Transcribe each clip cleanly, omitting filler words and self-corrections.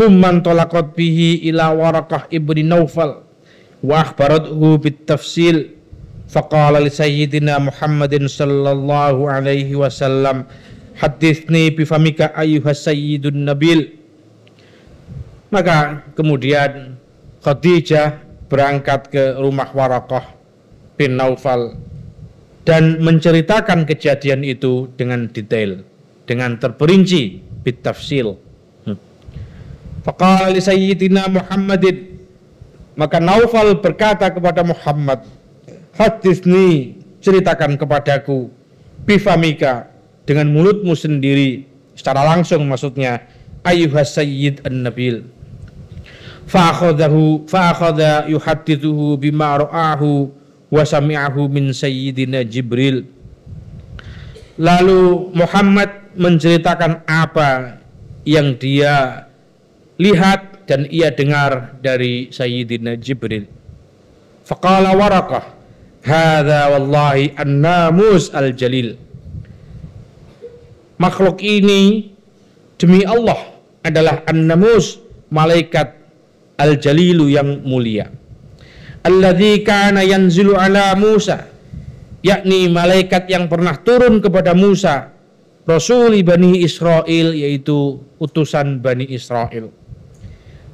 Tsumman talaqat bihi ila Waraqah ibni Naufal wa akhbarathu bit tafsil faqala li sayyidina Muhammadin sallallahu alaihi wasallam hadithni bifamika ayyuhas sayyidun nabil. Maka kemudian Khadijah berangkat ke rumah Waraqah bin Naufal dan menceritakan kejadian itu dengan detail, dengan terperinci bit tafsil. Faqala li sayyidina Muhammadin, maka Naufal berkata kepada Muhammad, haditsni, ceritakan kepadaku, bifamika, dengan mulutmu sendiri, secara langsung maksudnya, ayyuhas sayyid an-nabil. Fa'akhadha yuhaddithuhu bima ra'ahu wa sami'ahu min sayyidina Jibril. Lalu Muhammad menceritakan apa yang dia lihat dan ia dengar dari Sayyidina Jibril. Faqala Waraqah, hadza wallahi an-namus al-jalil. Makhluk ini demi Allah adalah an-namus, malaikat al-jalilu yang mulia. Alladzi kana yanzilu ala Musa, yakni malaikat yang pernah turun kepada Musa, Rasuli Bani Israel, yaitu utusan Bani Israel.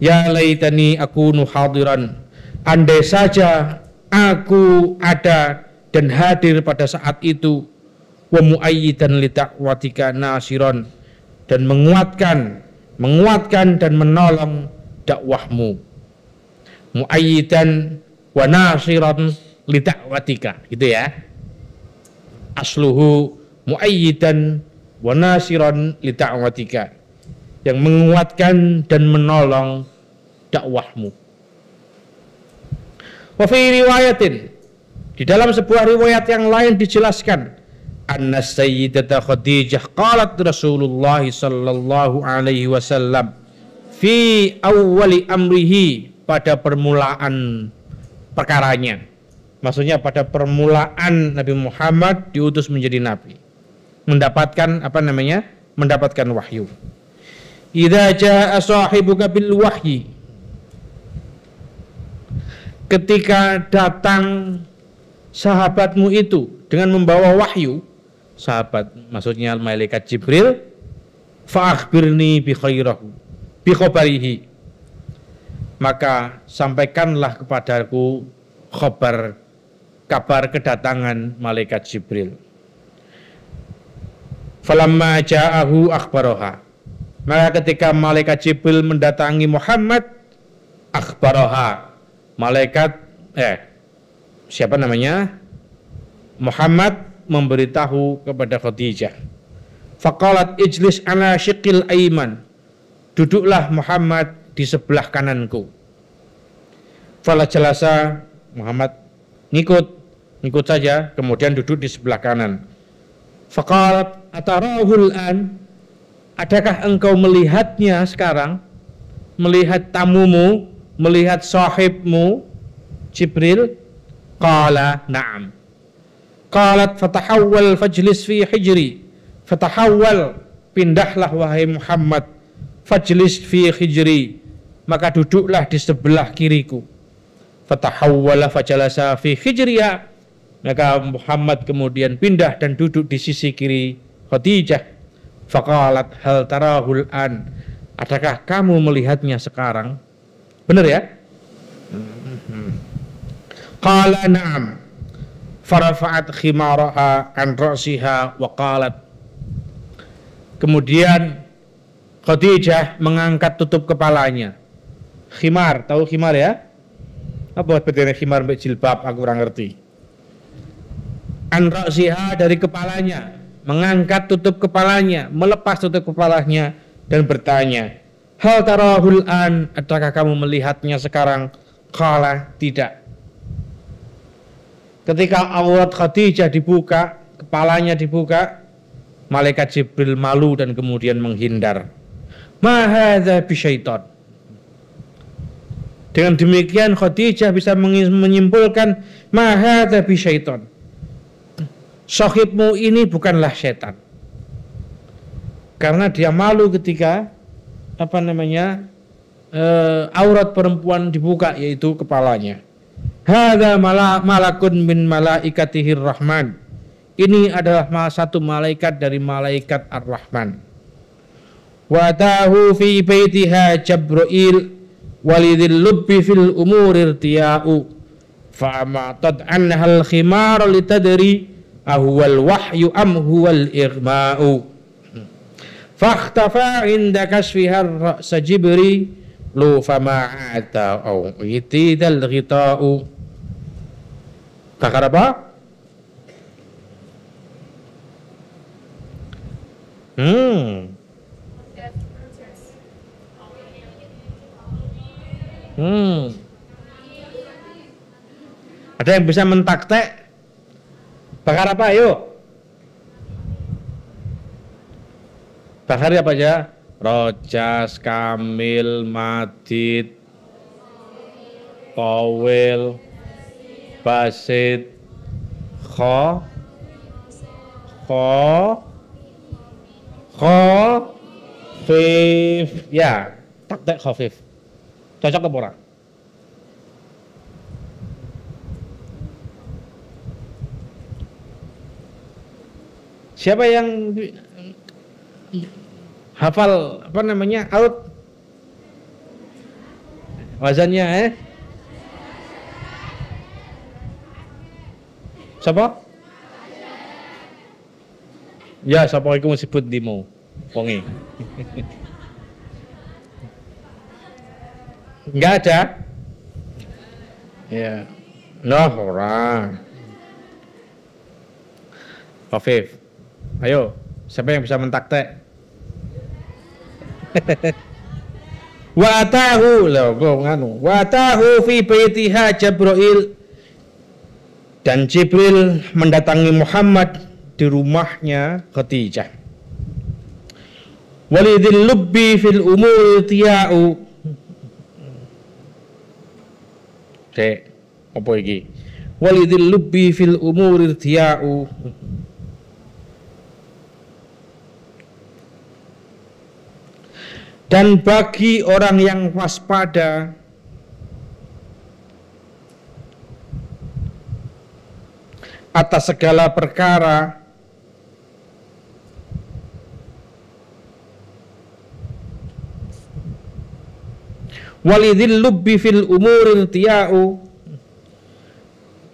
Ya laitani akunu hadiran, andai saja aku ada dan hadir pada saat itu, wa muayyidan li da'watika nasiron, dan menguatkan dan menolong dakwahmu. Muayyidan wa nasiron li da'watika, gitu ya. Asluhu muayyidan wa nasiron li da'watika, yang menguatkan dan menolong dakwahmu. Wa fi riwayatin, di dalam sebuah riwayat yang lain dijelaskan, anna sayyidata Khadijah qalat Rasulullah sallallahu alaihi wasallam fi awwali amrihi, pada permulaan perkaranya, maksudnya pada permulaan Nabi Muhammad diutus menjadi nabi, mendapatkan mendapatkan wahyu. Idza jaa sahibuka bil wahyi, ketika datang sahabatmu itu dengan membawa wahyu, sahabat maksudnya malaikat Jibril, fa akhbirni bi khabarihi, maka sampaikanlah kepadaku kabar kedatangan malaikat Jibril. Falamma ja'ahu akhbaraha, maka ketika malaikat Jibril mendatangi Muhammad, akhbaraha, Muhammad memberitahu kepada Khadijah. Faqalat ijlis ala syiqil aiman, duduklah Muhammad di sebelah kananku. Fala jalasa, Muhammad ngikut saja, kemudian duduk di sebelah kanan. Faqalat atarahul an, adakah engkau melihatnya sekarang, melihat tamumu, melihat sahibmu Jibril? Qala na'am. Qalat fatahawwal fajlis fi hijri, fatahawwal, pindahlah wahai Muhammad, fajlis fi hijri, maka duduklah di sebelah kiriku. Fatahawwala fajalasa fi hijriya, maka Muhammad kemudian pindah dan duduk di sisi kiri Khadijah. Faqalat hal tarahul an, adakah kamu melihatnya sekarang? Benar ya? Qala na'am. Farafa'at khimaraha an ra'siha wa qalat, kemudian Khadijah mengangkat tutup kepalanya. Khimar, tahu khimar ya? Apa bedanya khimar sama jilbab? Aku kurang ngerti. An ra'siha, dari kepalanya, mengangkat tutup kepalanya, melepas tutup kepalanya dan bertanya, hal tarahul an, adakah kamu melihatnya sekarang? Qala tidak. Ketika aurat Khadijah dibuka, kepalanya dibuka, malaikat Jibril malu dan kemudian menghindar. Ma hadza bisyaitan. Dengan demikian Khadijah bisa menyimpulkan, ma hadza bisyaitan, sahibmu ini bukanlah setan. Karena dia malu ketika aurat perempuan dibuka, yaitu kepalanya. Hadza malakun min malaikatihir rahman. Ini adalah satu malaikat dari malaikat ar-Rahman. Wa tahu fi baitiha Jibril walidil lubbi fil umur irtiya'u fa ma tad'anha al-khimar litadri ahwal wahyu am huwal irma'u. Fakhtafa inda kasfiha ar-ra's Jibril lu fama ata au itidal ghita'u. Takar apa? Ada yang bisa mentaktek? Bakar apa? Ayo. Bakar apa aja? Rojas, Kamil, Madid, Tawil, Basit, Kho, Khafif. Ya, taktek khafif. Cocok apa ora? Siapa yang hafal apa namanya? Out wazannya Siapa? Ya, siapa iku sebut dimo. Pongi. Enggak ada? Ya. Nah, ora. Khafif. Ayo, siapa yang bisa mentaktek? Wa tahu lho nganu. Wa tahu fi baitiha Jibril. Dan Jibril mendatangi Muhammad di rumahnya Khadijah. Walidil lubbi fil umur tiya'u. Apa iki? Walidil lubbi fil umur tiya'u. Dan bagi orang yang waspada atas segala perkara, walidil lubbi fil umur tiya'u.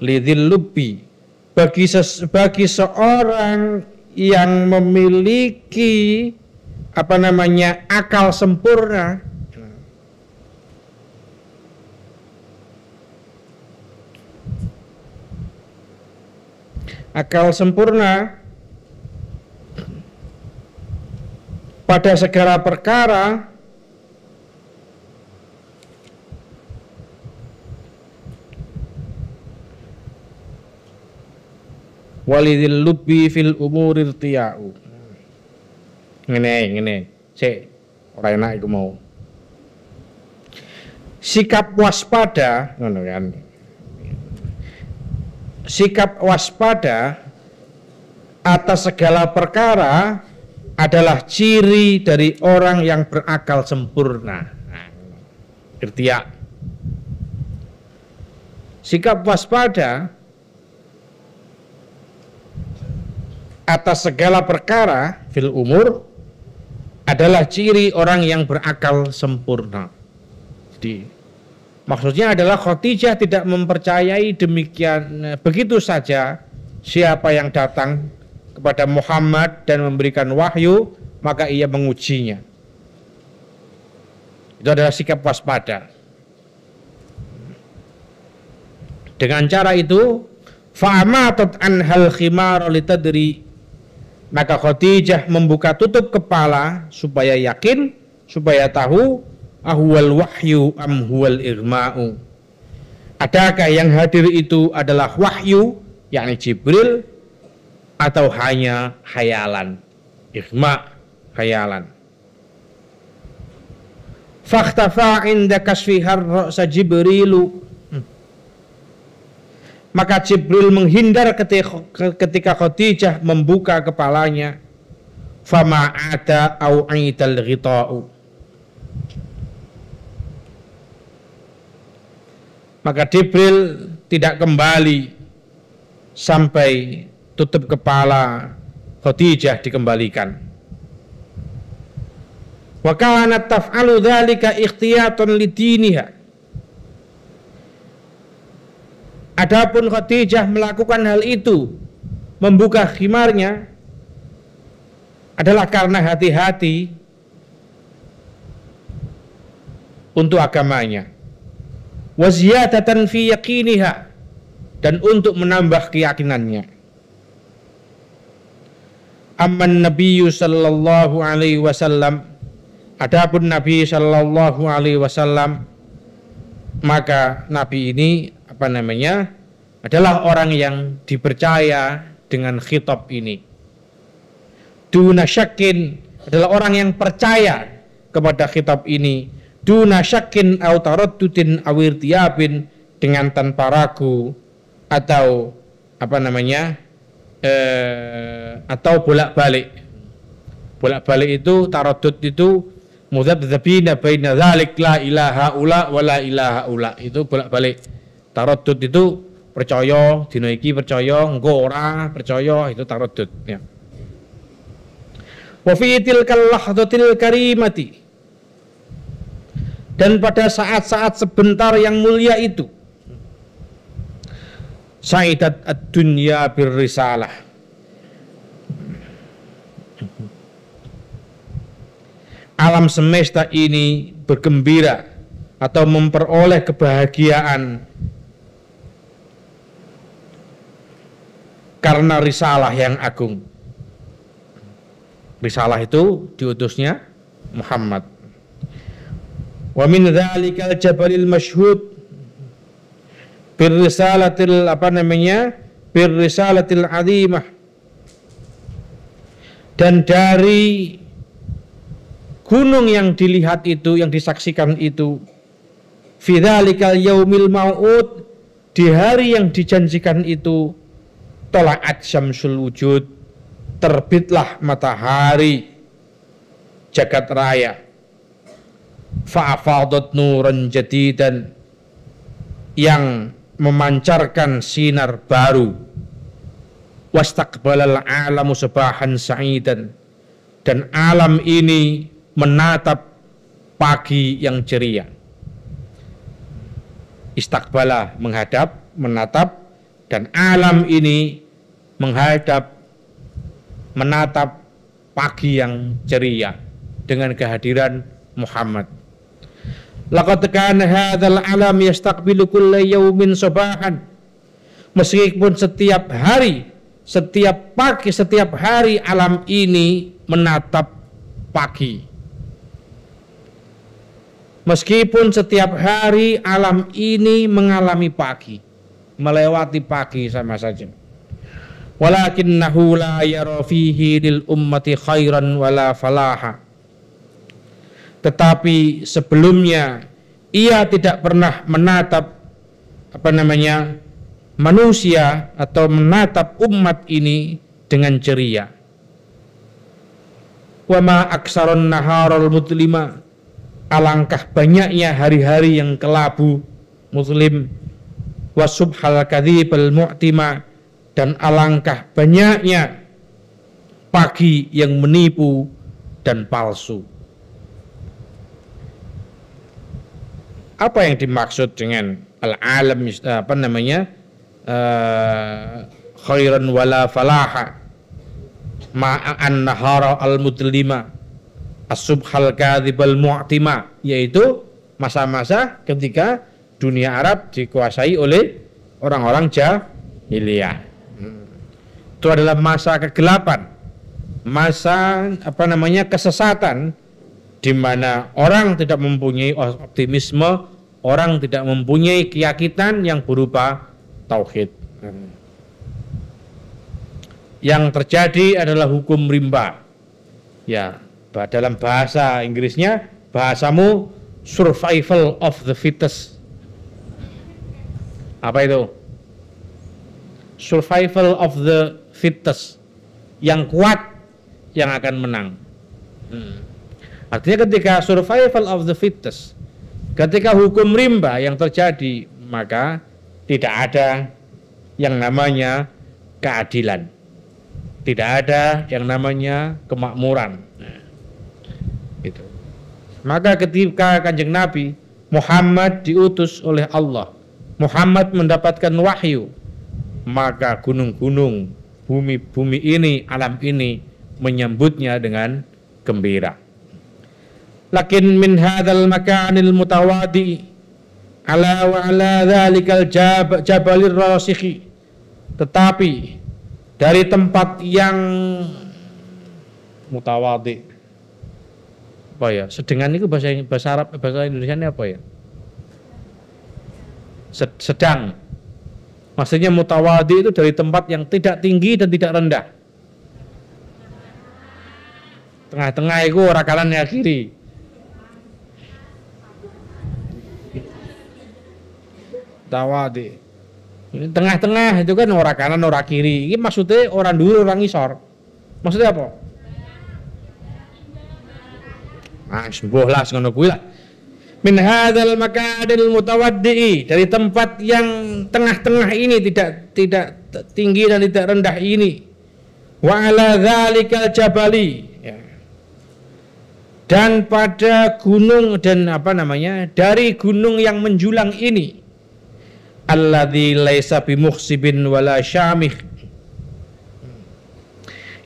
Lidil lubbi, bagi seorang yang memiliki apa namanya akal sempurna, pada segala perkara, walidil lubbi fil umur irtiya'u. Ngene. Sik, ora enak iku mau. Sikap waspada, ngono kan. Sikap waspada atas segala perkara adalah ciri dari orang yang berakal sempurna. Irtiya. Sikap waspada atas segala perkara fil umur adalah ciri orang yang berakal sempurna. Jadi maksudnya adalah Khadijah tidak mempercayai demikian begitu saja siapa yang datang kepada Muhammad dan memberikan wahyu, maka ia mengujinya. Itu adalah sikap waspada. Dengan cara itu, fa'amatat anhal khimar litadri, maka Khadijah membuka tutup kepala supaya yakin, supaya tahu ahwal wahyu am huwal irma'u. Adakah yang hadir itu adalah wahyu, yakni Jibril, atau hanya khayalan? Irma, khayalan. Fakhtafa inda kasfihar ra'sa Jibrilu, maka Jibril menghindar ketika Khadijah membuka kepalanya. Fama ada au aidal ghita'u, Maka Jibril tidak kembali sampai tutup kepala Khadijah dikembalikan. Wa kanat taf'alu dzalika ikhtiyatan lidiniha. Adapun Khadijah melakukan hal itu, membuka khimarnya, adalah karena hati-hati untuk agamanya. Wa ziyadatan fi yaqiniha, dan untuk menambah keyakinannya. Amman Nabiyyu sallallahu alaihi wasallam, adapun Nabi sallallahu alaihi wasallam, maka Nabi ini adalah orang yang dipercaya dengan khitab ini. Duna syakin, adalah orang yang percaya kepada khitab ini. Duna syakin au taraddudin aw irtiyabin, dengan tanpa ragu atau atau bolak-balik. Bolak-balik itu taraddud itu mudzabdzabina baina dzalik, la ilaha ula wa la ilaha ula, itu bolak-balik. Taraddud itu percaya dina iki, percaya engko ora percaya, itu taraddud ya. Wa fi tilkal lahdatil karimati, dan pada saat-saat sebentar yang mulia itu, sa'idat ad-dunya birrisalah, alam semesta ini bergembira atau memperoleh kebahagiaan karena risalah yang agung. Risalah itu diutusnya Muhammad. Wa min dzalikal jabalil masyhud birrisalatil birrisalatil azimah, dan dari gunung yang dilihat itu, yang disaksikan itu, fi dzalikal yaumil mau'ud, di hari yang dijanjikan itu, tola'at syamsul wujud, terbitlah matahari jagat raya, fa'afadat nuran jadidan, yang memancarkan sinar baru, wastaqbalal alamu sabahan sa'idan, dan alam ini menatap pagi yang ceria. Istaqbala menghadap, menatap, dan alam ini menatap pagi yang ceria dengan kehadiran Muhammad. Laqad kana hadzal alam yastaqbilu kulla yaumin sabahan, meskipun setiap hari, setiap pagi, setiap hari alam ini menatap pagi. Meskipun setiap hari alam ini mengalami pagi, melewati pagi sama saja. Walakinnahu la yara fihi lil ummati khairan wala falaha. Tetapi sebelumnya ia tidak pernah menatap manusia atau menatap umat ini dengan ceria. Wa ma aksaron naharul mutlima, alangkah banyaknya hari-hari yang kelabu muslim, wasubhal kadzibal mu'tima, dan alangkah banyaknya pagi yang menipu dan palsu. Apa yang dimaksud dengan al-alam khairan wala falaha ma'an nahara al-mudlima as-subhal kadzibal mu'tima, yaitu masa-masa ketika dunia Arab dikuasai oleh orang-orang jahiliyah. Itu adalah masa kegelapan, masa kesesatan, di mana orang tidak mempunyai optimisme, orang tidak mempunyai keyakinan yang berupa tauhid. Yang terjadi adalah hukum rimba. Ya, dalam bahasa Inggrisnya, bahasamu survival of the fittest. Apa itu? Survival of the fittest. Yang kuat yang akan menang. Artinya ketika survival of the fittest, ketika hukum rimba yang terjadi, maka tidak ada yang namanya keadilan, tidak ada yang namanya kemakmuran. Nah, gitu. Maka ketika Kanjeng Nabi Muhammad diutus oleh Allah, Muhammad mendapatkan wahyu, maka gunung-gunung, bumi-bumi ini, alam ini menyambutnya dengan gembira. Lakin min hadzal makanil mutawadi ala wa ala dzalikal jabalir rasikhi, tetapi dari tempat yang mutawadi, apa ya, sedengan itu bahasa Arab, bahasa Indonesia ini apa ya, sedang, maksudnya mutawadi itu dari tempat yang tidak tinggi dan tidak rendah, tengah-tengah itu ora kanan ya kiri. Tawadi. Ini tengah-tengah itu kan ora kanan ora kiri. Ini maksudnya orang dulu orang isor. Maksudnya apa? Ah, sembuh lah ngono kuwi lah. Min hadzal makadil mutawaddi, dari tempat yang tengah-tengah ini, tidak tinggi dan tidak rendah ini. Wa ala dzalikal jabali. Ya. Dan pada gunung dan apa namanya? Dari gunung yang menjulang ini. Alladzi laisa bimukhsibin wala syamikh,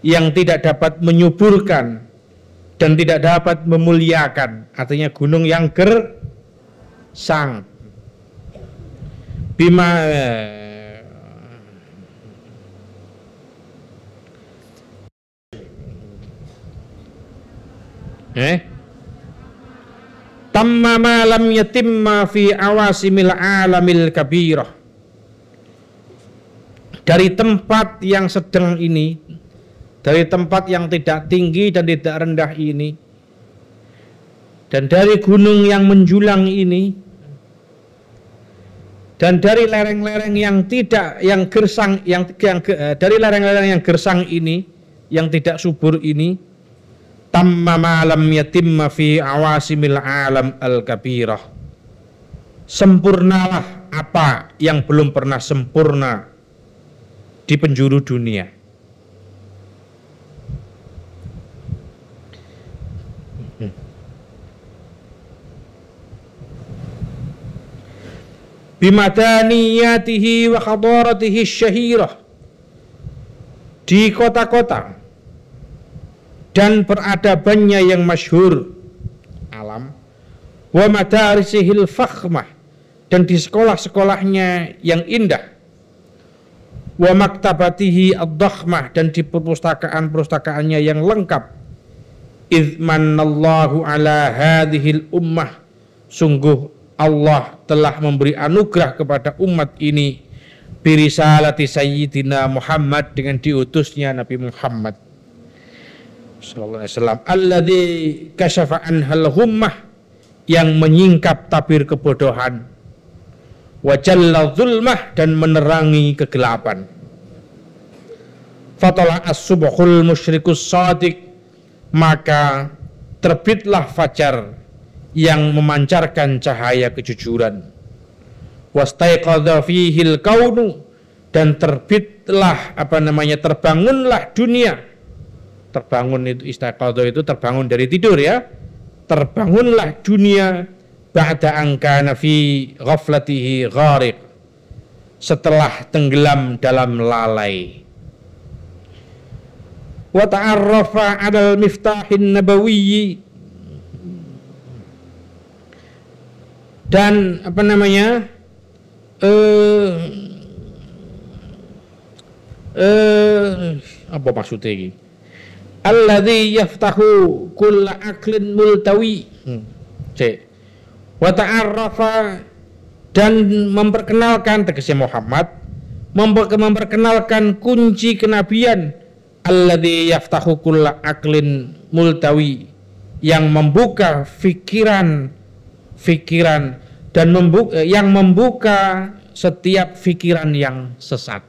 yang tidak dapat menyuburkan dan tidak dapat memuliakan, artinya gunung yang gersang. Bima tamma ma lam yatimma fi awasimil alamil kabirah, dari tempat yang sedang ini, dari tempat yang tidak tinggi dan tidak rendah ini, dan dari gunung yang menjulang ini, dan dari lereng-lereng yang tidak, yang gersang, dari lereng-lereng yang gersang ini, yang tidak subur ini, tamma ma lam yatimma fi awasimil alam al-kabirah, sempurnalah apa yang belum pernah sempurna di penjuru dunia. Bimadaniyatihi wa hadaratihi syahirah, di kota-kota dan peradabannya yang masyhur alam, wa madarisihil fakhmah, dan di sekolah-sekolahnya yang indah, wa maktabatihi ad-dakhmah, dan di perpustakaan-perpustakaannya yang lengkap. Idz mannallahu ala hadhil ummah, sungguh Allah telah memberi anugerah kepada umat ini, birisalati sayyidina Muhammad, dengan diutusnya Nabi Muhammad sallallahu alaihi wasallam, alladzi kasyafa anhal ghummah, yang menyingkap tabir kebodohan, wa jalla zulmah, dan menerangi kegelapan. Fatala as-subhul musyrikus shadiq, maka terbitlah fajar yang memancarkan cahaya kejujuran. Wastaiqadha fihil kaunu, dan terbitlah terbangunlah dunia. Terbangun itu istaiqadha itu terbangun dari tidur ya. Terbangunlah dunia ba'da an kana fi ghaflatihi ghariq, setelah tenggelam dalam lalai. Wa ta'arrafa 'alal miftahin nabawiyyi, dan apa maksudnya ini? Alladzi yaftahu kulla aqlin multawi. Wa ta'arrafa, dan memperkenalkan, tegasnya Muhammad memperkenalkan kunci kenabian, alladzi yaftahu kulla aqlin multawi, yang membuka pikiran dan membuka setiap pikiran yang sesat.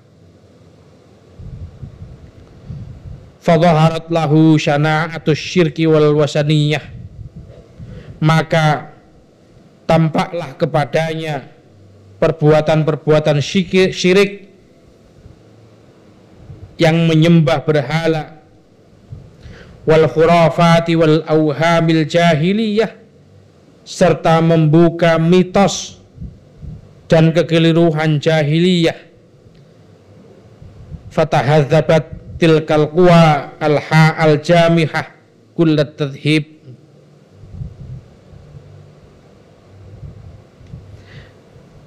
Fadhaharat lahu syana'atus syirki wal wasaniyah, maka tampaklah kepadanya perbuatan-perbuatan syirik yang menyembah berhala, wal khurafati wal awhamil jahiliyah, serta membuka mitos dan kekeliruan jahiliyah. Fatahadzabat tilkal quwa al jamihah kullat tadhib,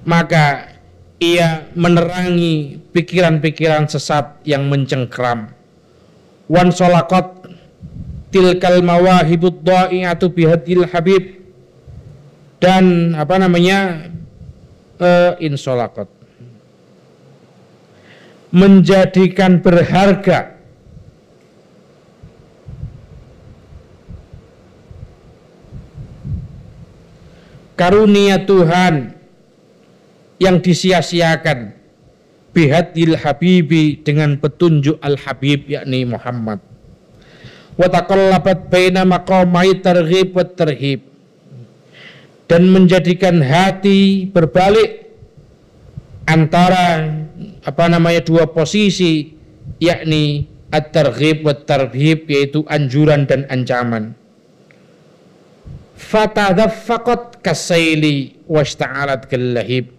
maka ia menerangi pikiran-pikiran sesat yang mencengkram. Wan solakot tilkal mawahibud dha'i'atu bihadil habib, dan insolakot, menjadikan berharga karunia Tuhan yang disia-siakan bihadil habibi, dengan petunjuk al-habib yakni Muhammad. Wa taqallabat baina maqamai targhib wa tarhib, dan menjadikan hati berbalik antara dua posisi, yakni at-targhib wa tarhib, yaitu anjuran dan ancaman. Fatadhaffaqat kasaili washta'alat kallahib,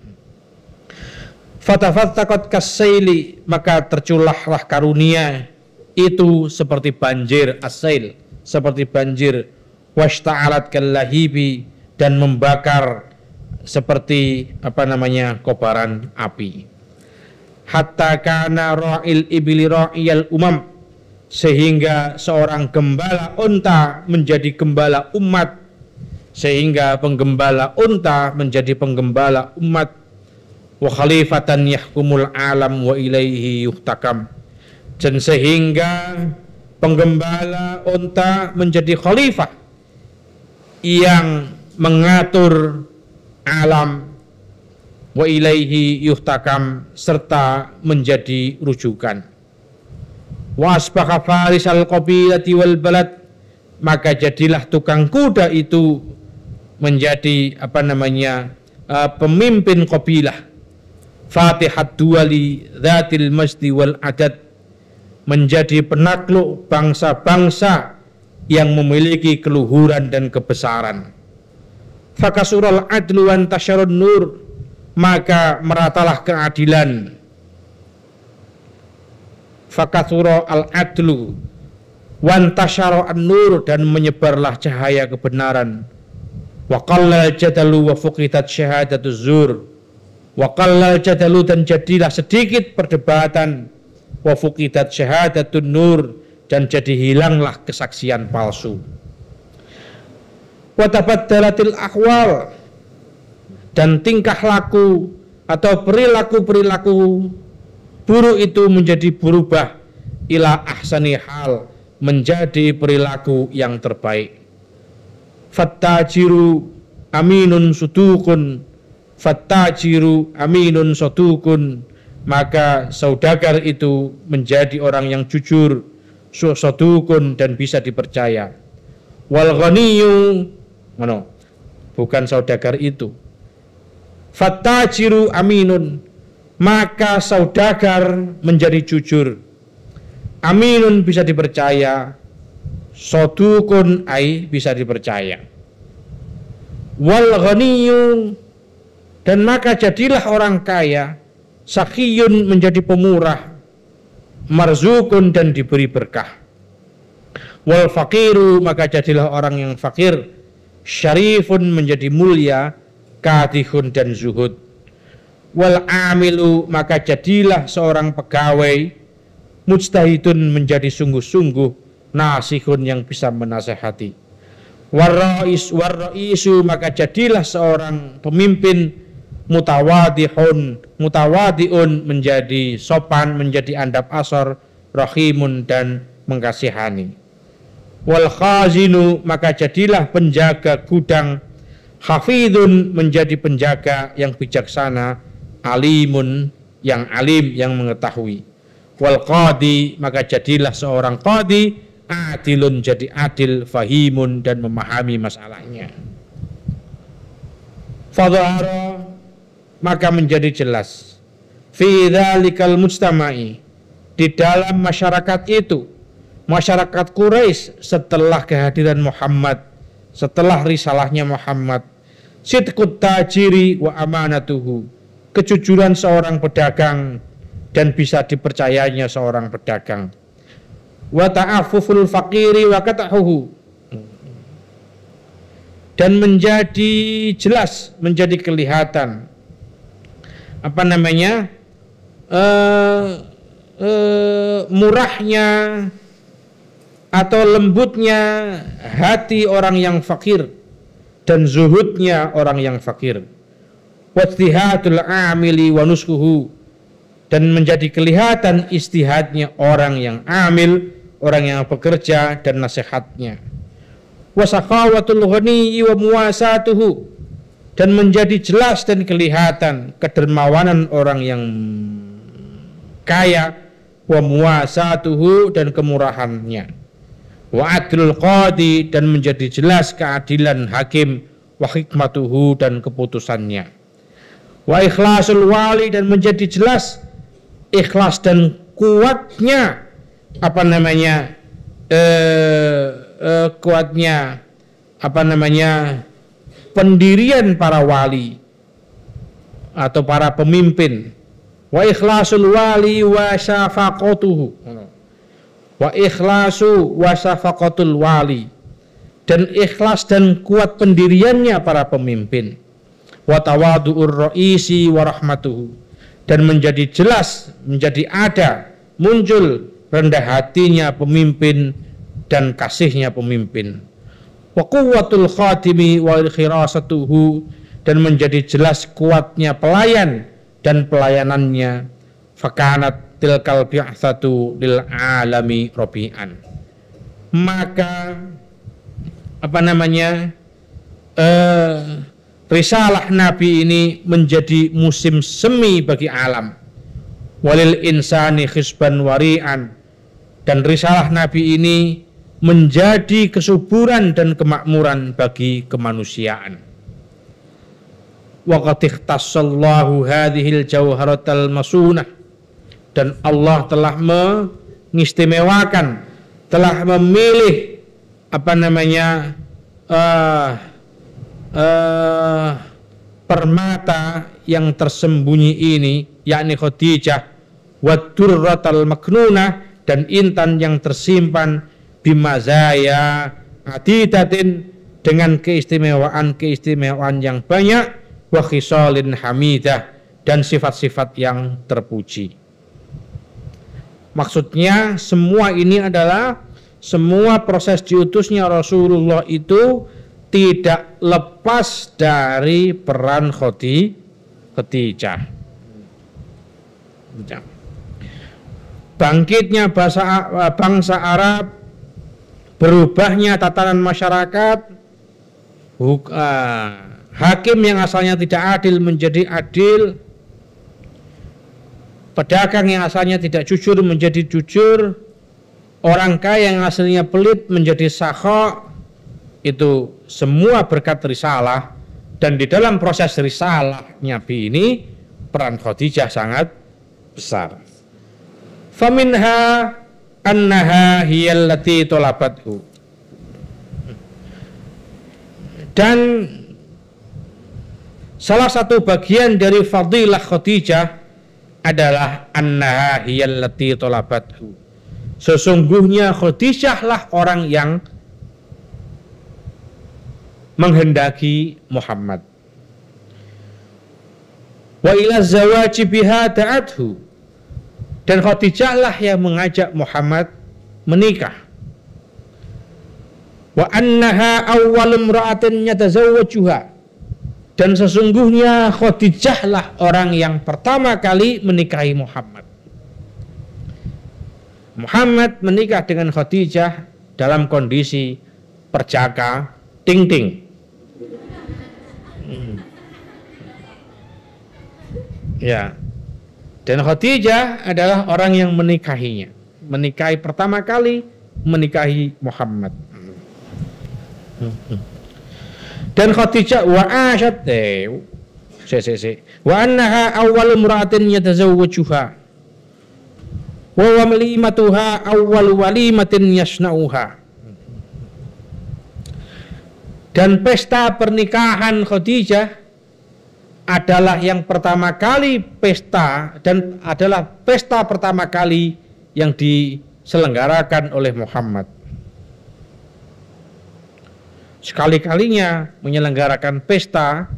fatafattaqat kasaili, maka terculahlah karunia itu seperti banjir, asail seperti banjir, washta'alat kallahibi, dan membakar seperti kobaran api. Hatta kana ra'il ibli ra'iyal umam, sehingga seorang gembala unta menjadi gembala umat, sehingga penggembala unta menjadi penggembala umat. Wa khalifatan yahkumul alam wa ilaihi yuhtakam, dan sehingga penggembala unta menjadi khalifah yang mengatur alam, wa ilaihi yuhtakam, serta menjadi rujukan. Wa asbaha farisal qabilati wal balad, maka jadilah tukang kuda itu menjadi pemimpin qabilah. Fatihat duwali dzatil masdi wal adad, menjadi penakluk bangsa-bangsa yang memiliki keluhuran dan kebesaran. Fakasural adlu wan tasyarun nur, maka meratalah keadilan. Fakasura al adlu wan tasyara an-nur, dan menyebarlah cahaya kebenaran. Wa qallal jadalu wa fuqitat syahadatuz zur, wa qallal jadalu, dan jadilah sedikit perdebatan, wa fuqidat syahadatun nur, dan jadi hilanglah kesaksian palsu. Wa tabaddalatil ahwal, dan tingkah laku atau perilaku-perilaku buruk itu menjadi berubah, ila ahsani hal, menjadi perilaku yang terbaik. Fattajiru aminun sudukun, fattajiru aminun sodukun, maka saudagar itu menjadi orang yang jujur, sodukun, dan bisa dipercaya. Wal ghaniyu, bukan saudagar itu. Fattajiru aminun, maka saudagar menjadi jujur. Aminun bisa dipercaya, sodukun bisa dipercaya. Wal ghaniyu, dan maka jadilah orang kaya, sakhiyun, menjadi pemurah, marzukun, dan diberi berkah. Wal faqiru, maka jadilah orang yang fakir, syarifun, menjadi mulia, kadihun, dan zuhud. Wal amilu, maka jadilah seorang pegawai, mujtahidun, menjadi sungguh-sungguh, nasihun, yang bisa menasehati. Warra'isu, maka jadilah seorang pemimpin, mutawadiun, menjadi sopan, menjadi andap asor, rahimun, dan mengkasihani. Wal khazinu, maka jadilah penjaga gudang, hafidun, menjadi penjaga yang bijaksana, alimun, yang alim, yang mengetahui. Wal qadi, maka jadilah seorang qadi, adilun, jadi adil, fahimun, dan memahami masalahnya. Fadhara, maka menjadi jelas fi dzalikal mujtama'i, di dalam masyarakat itu, masyarakat Quraisy setelah kehadiran Muhammad, setelah risalahnya Muhammad, sidqut tajiri wa amanatuhu, kejujuran seorang pedagang dan bisa dipercayanya seorang pedagang, wa ta'affuful faqiri wa qat'uhu, dan menjadi jelas, menjadi kelihatan apa namanya murahnya atau lembutnya hati orang yang fakir dan zuhudnya orang yang fakir, wajtihatul amili wa nuskuhu, dan menjadi kelihatan istihadnya orang yang amil, orang yang bekerja, dan nasihatnya, wasakhawatul ghani wa muwasatuhu, dan menjadi jelas dan kelihatan kedermawanan orang yang kaya, wa muwasatuhu, dan kemurahannya, wa adlul qadi, dan menjadi jelas keadilan hakim, wa hikmatuhu, dan keputusannya, wa ikhlasul wali, dan menjadi jelas ikhlas dan kuatnya apa namanya kuatnya apa namanya pendirian para wali atau para pemimpin, wa ikhlasul wali wa syafaqatuhu, wa ikhlasu wa syafaqatul wali, dan ikhlas dan kuat pendiriannya para pemimpin, wa tawadu'ur raisi wa rahmatuhu, dan menjadi jelas, menjadi ada, muncul rendah hatinya pemimpin dan kasihnya pemimpin, wa quwwatul khatimi wa khirasatuhu, dan menjadi jelas kuatnya pelayan dan pelayanannya, fakanat tilkal bi'atsatu lil alami rabi'an, maka apa namanya risalah Nabi ini menjadi musim semi bagi alam, walil insani khisban wari'an, dan risalah Nabi ini menjadi kesuburan dan kemakmuran bagi kemanusiaan. Wa qad ikhtassallahu hadhil jawharatal masunah, dan Allah telah mengistimewakan, telah memilih apa namanya permata yang tersembunyi ini, yakni Khadijah, wadurratal maknunah, dan intan yang tersimpan, bimazaya adidatin, dengan keistimewaan yang banyak, wa khisalin hamidah, dan sifat-sifat yang terpuji. Maksudnya semua ini adalah semua proses diutusnya Rasulullah itu tidak lepas dari peran Khadijah. Bangkitnya bangsa Arab, berubahnya tatanan masyarakat, hakim yang asalnya tidak adil menjadi adil, pedagang yang asalnya tidak jujur menjadi jujur, orang kaya yang asalnya pelit menjadi sakha. Itu semua berkat risalah, dan di dalam proses risalah Nabi ini peran Khadijah sangat besar. Faminha annaha hiyallati talabathu, dan salah satu bagian dari fadilah Khadijah adalah annaha hiyallati talabathu, sesungguhnya Khadijah lah orang yang menghendaki Muhammad. Wa ila zawaji biha ta'athu, dan Khadijah lah yang mengajak Muhammad menikah. Wa annaha awwal imra'atin yatazawwajuha, dan sesungguhnya Khadijah lah orang yang pertama kali menikahi Muhammad. Muhammad menikah dengan Khadijah dalam kondisi perjaka ting-ting. Ya, dan Khadijah adalah orang yang menikahinya, menikahi pertama kali, menikahi Muhammad. Dan Khadijah wa asyad, Wa annaha awwalu imra'atin yatazawwajuha. Wa walimatuha awwalu walimatin yasna'uha. Dan pesta pernikahan Khadijah adalah yang pertama kali pesta dan adalah pesta pertama kali yang diselenggarakan oleh Muhammad. Sekali-kalinya menyelenggarakan pesta,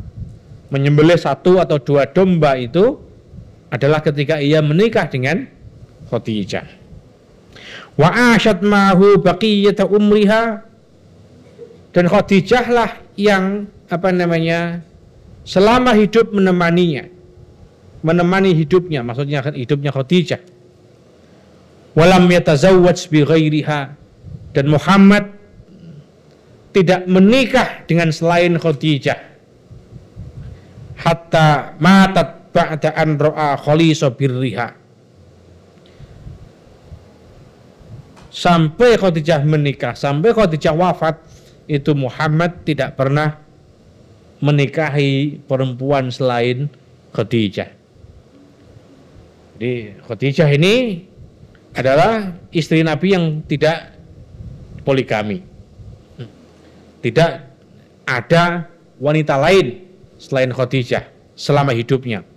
menyembelih 1 atau 2 domba itu adalah ketika ia menikah dengan Khadijah. Wa asyad ma'hu baqiyata umriha, dan Khadijah lah yang selama hidup menemani hidupnya, maksudnya hidupnya Khadijah. Walam yatazawwaj bi ghairiha, dan Muhammad tidak menikah dengan selain Khadijah hatta matat ba'da an ra'a khalisa birriha, sampai Khadijah menikah, sampai Khadijah wafat, itu Muhammad tidak pernah menikahi perempuan selain Khadijah. Jadi Khadijah ini adalah istri Nabi yang tidak poligami. Tidak ada wanita lain selain Khadijah selama hidupnya.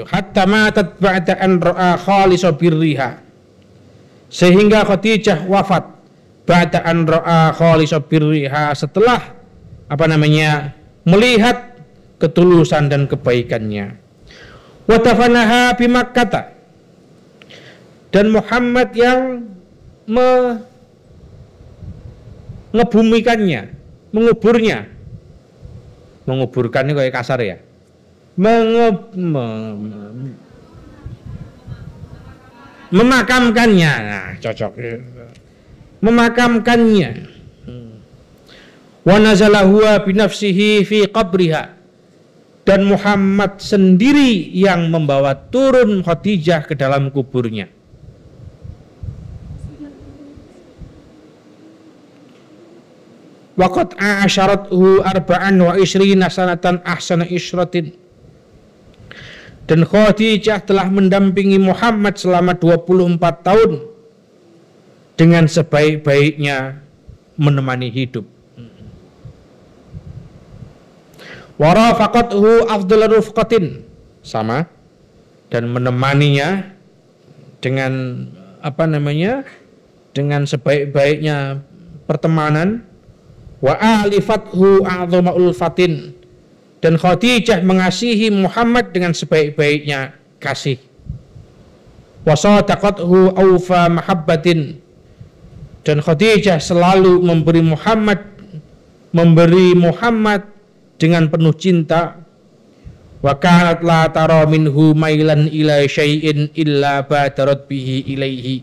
Hatta matat ba'da an ra'a khalisa birriha, sehingga Khadijah wafat ba'da an ra'a khalisa birriha, setelah melihat ketulusan dan kebaikannya. Wa tafanaha bi Makkah, dan Muhammad yang mengebumikannya, menguburkannya kayak kasar ya, memakamkannya, nah, cocok, memakamkannya. Wa nazala huwa binafsihi fi qabriha, dan Muhammad sendiri yang membawa turun Khadijah ke dalam kuburnya. Waqad a'asyarathu arba'an wa ishrina sanatan ahsana isyratin, dan Khadijah telah mendampingi Muhammad selama 24 tahun dengan sebaik-baiknya menemani hidup. Wa rafaqathu afdal rufqatin, sama, dan menemaninya dengan dengan sebaik-baiknya pertemanan. Wa alifathu a'dhama ulfatin, dan Khadijah mengasihi Muhammad dengan sebaik-baiknya kasih. Wa sadaqathu awfa mahabbatin, dan Khadijah selalu memberi Muhammad dengan penuh cinta. Wa kanat la tara minhu mailan ila syai'in illa badarat bihi ilaihi.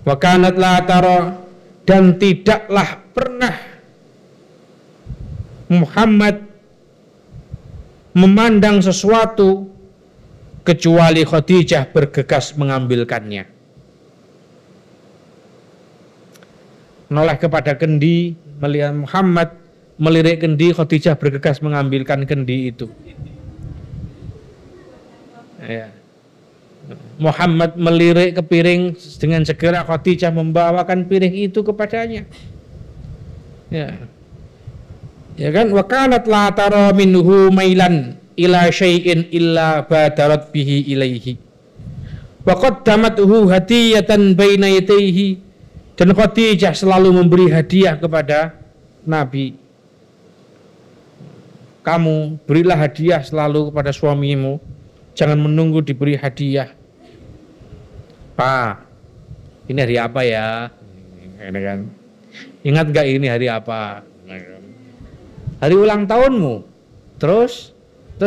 Wa kanat la tara, dan tidaklah pernah Muhammad memandang sesuatu kecuali Khadijah bergegas mengambilkannya. Menoleh kepada kendi, melihat Muhammad melirik kendi, Khadijah bergegas mengambilkan kendi itu. Ya. Muhammad melirik ke piring, dengan segera Khadijah membawakan piring itu kepadanya. Ya. Ya kan, wa kanat la tara minhu mailan ila syai'in illa badarat bihi ilaihi. Wa qaddamathu hadiyatan baina yadayhi, dan Khadijah selalu memberi hadiah kepada Nabi. Kamu berilah hadiah selalu kepada suamimu, jangan menunggu diberi hadiah. Pak, ini hari apa ya? Ini kan, ingat gak ini hari apa? Hari ulang tahunmu. Terus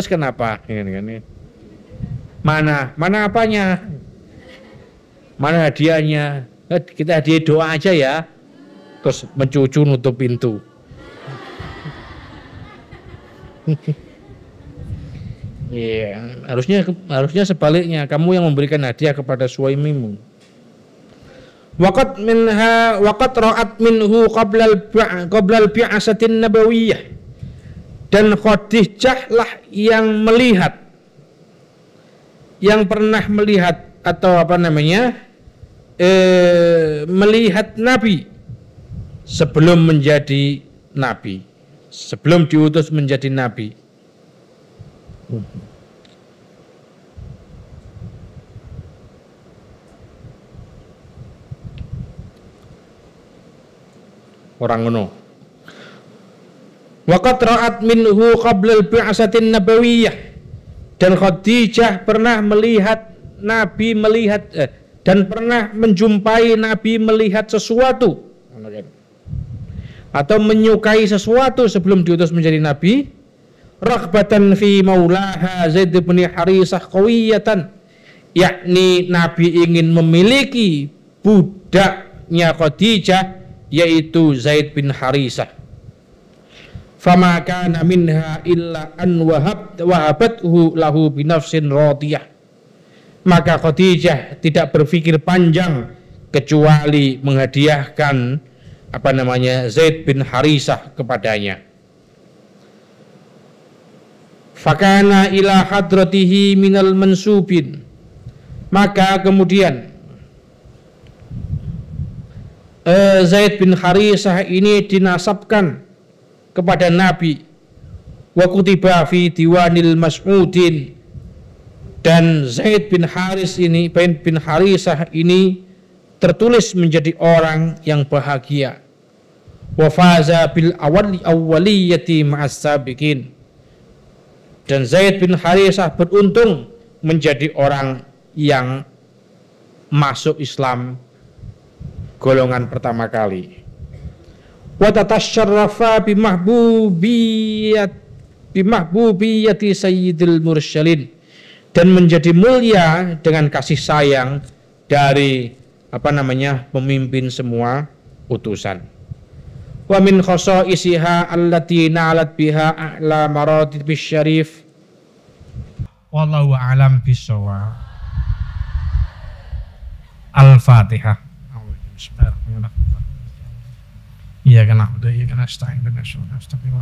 kenapa? Mana apanya? Mana hadiahnya? Kita hadiah doa aja ya. Terus mencucu nutup pintu. Iya, harusnya sebaliknya, kamu yang memberikan hadiah kepada suamimu. Waqat ra'at minhu qabla al-bi'asatin nabawiyah, Dan Khadijah lah yang melihat, yang pernah melihat atau melihat Nabi sebelum menjadi Nabi, sebelum diutus menjadi Nabi. Orang ngono. Waqad ra'at minhu qabla al-bi'satin nabawiyah. Dan Khadijah pernah melihat Nabi dan pernah menjumpai Nabi melihat sesuatu atau menyukai sesuatu sebelum diutus menjadi Nabi. Raghbatan fi maulaha Zaid bin Harisah qawiyatan, yakni Nabi ingin memiliki budaknya Khadijah yaitu Zaid bin Harisah. Fama kana minha illa an wahabathu lahu binafsin radiyah. Maka Khadijah tidak berpikir panjang kecuali menghadiahkan Zaid bin Harisah kepadanya. Fakana ila hadratihi minal mansubin. Maka kemudian Zaid bin Harisah ini dinasabkan kepada Nabi. Wa kutiba fi diwanil mas'udin. Dan Zaid bin Harisah ini tertulis menjadi orang yang bahagia. Wa faza bil awwaliyati ma'as sabiqin. Dan Zaid bin Harisah beruntung menjadi orang yang masuk Islam golongan pertama kali. Wa tatasyarrafa bimahbubiyati sayyidil mursalin, dan menjadi mulia dengan kasih sayang dari pemimpin semua utusan. Wa min khasaisiha allati na'alat biha a'la maratibis syarif. Wallahu a'lam bissawab. Al-Fatihah. Bismillahirrahmanirrahim. Iyyaka na'budu wa iyyaka nasta'in. Ihdinas siratal mustaqim.